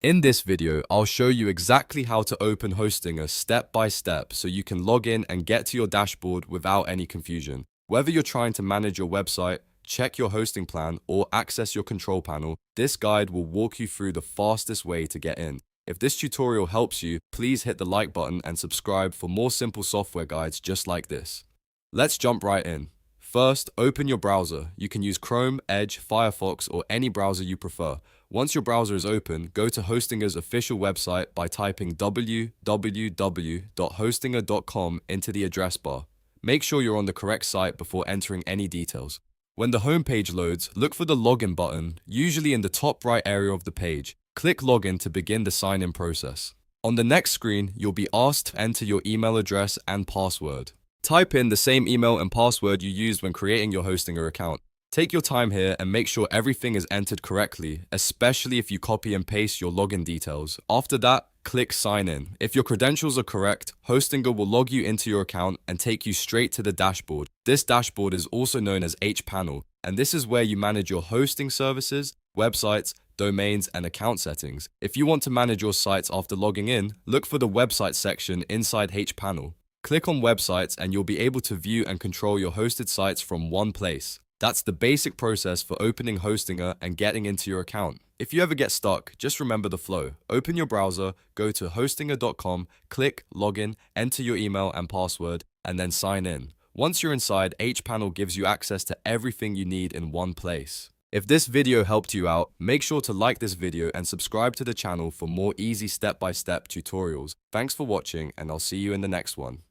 In this video, I'll show you exactly how to open Hostinger step by step so you can log in and get to your dashboard without any confusion. Whether you're trying to manage your website, check your hosting plan, or access your control panel, this guide will walk you through the fastest way to get in. If this tutorial helps you, please hit the like button and subscribe for more simple software guides just like this. Let's jump right in. First, open your browser. You can use Chrome, Edge, Firefox, or any browser you prefer. Once your browser is open, go to Hostinger's official website by typing www.hostinger.com into the address bar. Make sure you're on the correct site before entering any details. When the homepage loads, look for the login button, usually in the top right area of the page. Click login to begin the sign-in process. On the next screen, you'll be asked to enter your email address and password. Type in the same email and password you used when creating your Hostinger account. Take your time here and make sure everything is entered correctly, especially if you copy and paste your login details. After that, click sign in. If your credentials are correct, Hostinger will log you into your account and take you straight to the dashboard. This dashboard is also known as hPanel, and this is where you manage your hosting services, websites, domains, and account settings. If you want to manage your sites after logging in, look for the website section inside hPanel. Click on websites and you'll be able to view and control your hosted sites from one place. That's the basic process for opening Hostinger and getting into your account. If you ever get stuck, just remember the flow. Open your browser, go to hostinger.com, click login, enter your email and password, and then sign in. Once you're inside, hPanel gives you access to everything you need in one place. If this video helped you out, make sure to like this video and subscribe to the channel for more easy step-by-step tutorials. Thanks for watching, and I'll see you in the next one.